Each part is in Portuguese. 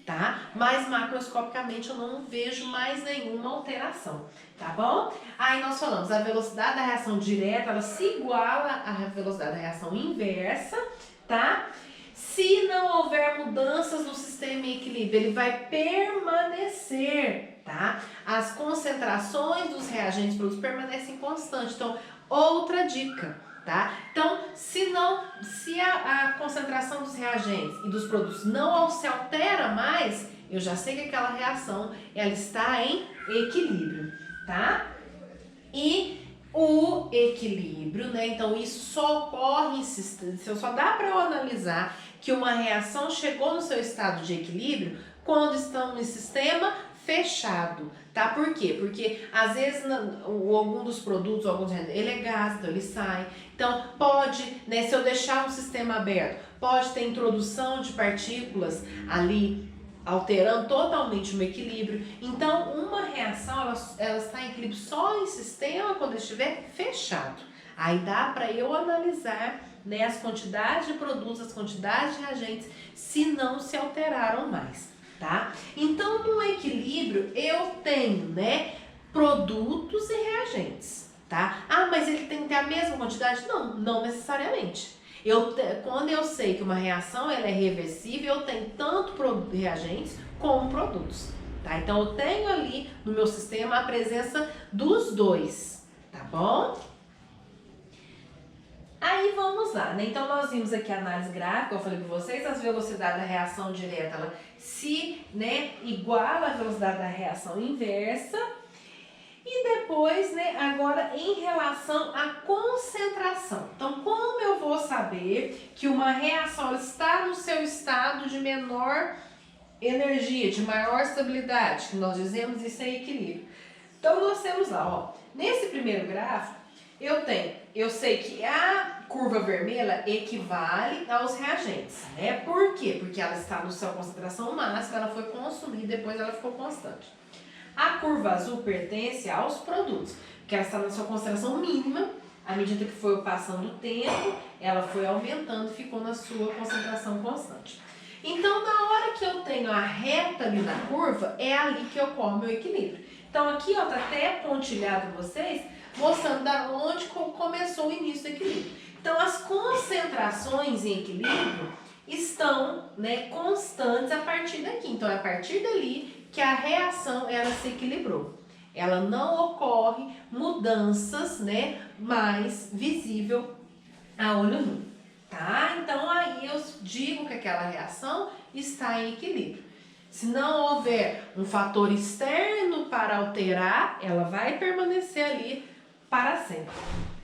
tá? Mas macroscopicamente eu não vejo mais nenhuma alteração, tá bom? Aí nós falamos, a velocidade da reação direta, ela se iguala à velocidade da reação inversa, tá? Se não houver mudanças no sistema em equilíbrio, ele vai permanecer, tá? As concentrações dos reagentes produtos permanecem constantes. Então, outra dica, tá? Então, se a concentração dos reagentes e dos produtos não se altera mais, eu já sei que aquela reação ela está em equilíbrio, tá? E o equilíbrio, né? Então isso só ocorre em sistema, só dá para eu analisar que uma reação chegou no seu estado de equilíbrio quando estamos em sistema fechado, tá? Por quê? Porque às vezes algum dos produtos, ele é gás, então ele sai. Então pode, né, se eu deixar um sistema aberto, pode ter introdução de partículas ali, alterando totalmente o equilíbrio. Então, uma reação ela está em equilíbrio só em sistema quando estiver fechado. Aí dá para eu analisar, né, as quantidades de produtos, as quantidades de reagentes, se não se alteraram mais, tá? Então, no equilíbrio, eu tenho, né, produtos e reagentes, tá? Ah, mas ele tem que ter a mesma quantidade? Não, não necessariamente. Quando eu sei que uma reação ela é reversível, eu tenho tanto reagentes como produtos, tá? Então eu tenho ali no meu sistema a presença dos dois, tá bom? Aí vamos lá, né? Então nós vimos aqui a análise gráfica, eu falei para vocês, as velocidades da reação direta, ela se, né, iguala à velocidade da reação inversa. E depois, né, agora em relação à concentração. Então, como eu vou saber que uma reação está no seu estado de menor energia, de maior estabilidade, que nós dizemos isso é equilíbrio? Então, nós temos lá, ó, nesse primeiro gráfico, eu sei que a curva vermelha equivale aos reagentes, né? Por quê? Porque ela está no sua concentração máxima, ela foi consumida, depois ela ficou constante. A curva azul pertence aos produtos, porque ela está na sua concentração mínima, à medida que foi passando o tempo, ela foi aumentando e ficou na sua concentração constante. Então, na hora que eu tenho a reta ali na curva, é ali que ocorre o meu equilíbrio. Então, aqui ó, tá até pontilhado para vocês, mostrando da onde começou o início do equilíbrio. Então, as concentrações em equilíbrio estão, né, constantes a partir daqui. Então, é a partir dali que a reação ela se equilibrou. Ela não ocorre mudanças, né, mais visível a olho nu, tá? Então aí eu digo que aquela reação está em equilíbrio. Se não houver um fator externo para alterar, ela vai permanecer ali para sempre,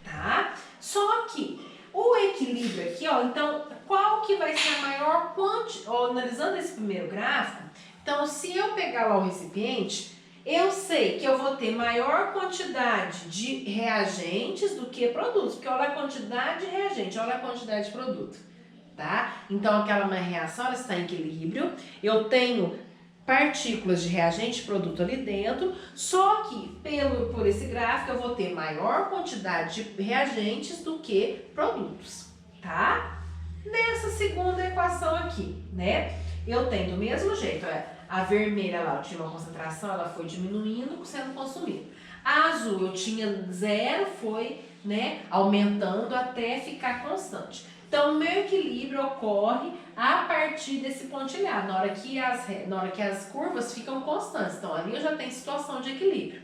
tá? Só que o equilíbrio aqui, ó, então qual que vai ser a maior quantidade, analisando esse primeiro gráfico, então, se eu pegar lá o recipiente, eu sei que eu vou ter maior quantidade de reagentes do que produtos, porque olha a quantidade de reagente, olha a quantidade de produto, tá? Então, aquela minha reação ela está em equilíbrio, eu tenho partículas de reagente e produto ali dentro, só que por esse gráfico eu vou ter maior quantidade de reagentes do que produtos, tá? Nessa segunda equação aqui, né? Eu tenho do mesmo jeito, a vermelha lá eu tinha uma concentração, ela foi diminuindo, sendo consumida. A azul eu tinha zero, foi, né, aumentando até ficar constante. Então, o meu equilíbrio ocorre a partir desse pontilhado, na hora que as curvas ficam constantes. Então, ali eu já tenho situação de equilíbrio.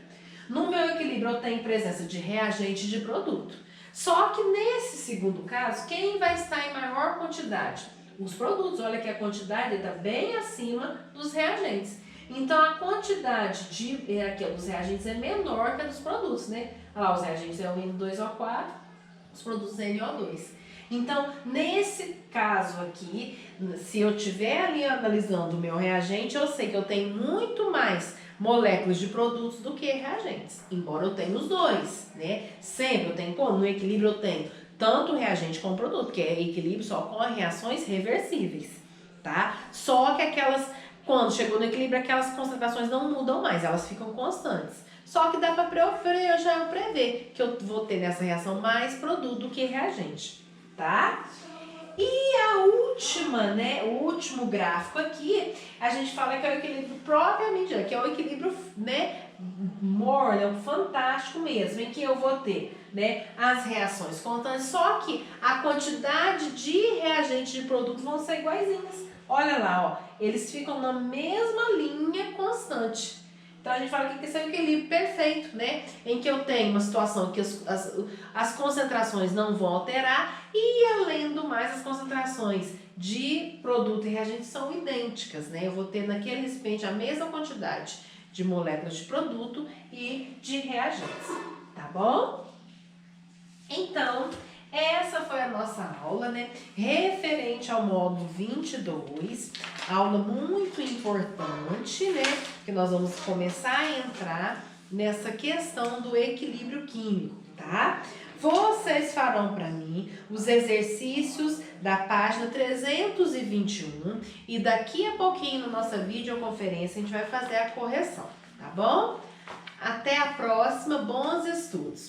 No meu equilíbrio eu tenho presença de reagente e de produto. Só que nesse segundo caso, quem vai estar em maior quantidade? Os produtos, olha que a quantidade está bem acima dos reagentes. Então, a quantidade dos reagentes é menor que a dos produtos, né? Olha lá, os reagentes é o N2O4, os produtos NO2. Então, nesse caso aqui, se eu estiver ali analisando o meu reagente, eu sei que eu tenho muito mais moléculas de produtos do que reagentes, embora eu tenha os dois, né? Sempre eu tenho, no equilíbrio eu tenho tanto reagente como produto, que é equilíbrio só com reações reversíveis, tá? Só que quando chegou no equilíbrio, aquelas concentrações não mudam mais, elas ficam constantes. Só que dá para eu prever que eu vou ter nessa reação mais produto do que reagente, tá? E a última, né, o último gráfico aqui, a gente fala que é o equilíbrio propriamente dito, que é o equilíbrio, né, morno, é um fantástico mesmo, em que eu vou ter, né, as reações constantes, só que a quantidade de reagentes de produto vão ser iguaizinhas. Olha lá, ó, eles ficam na mesma linha constante. Então a gente fala que esse é o equilíbrio perfeito, né? Em que eu tenho uma situação que as concentrações não vão alterar e, além do mais, as concentrações de produto e reagente são idênticas, né? Eu vou ter naquele recipiente a mesma quantidade de moléculas de produto e de reagentes, tá bom? Então, essa foi a nossa aula, né? Referente ao módulo 22, aula muito importante, né? Que nós vamos começar a entrar nessa questão do equilíbrio químico, tá? Vocês farão para mim os exercícios da página 321 e daqui a pouquinho na nossa videoconferência a gente vai fazer a correção, tá bom? Até a próxima, bons estudos.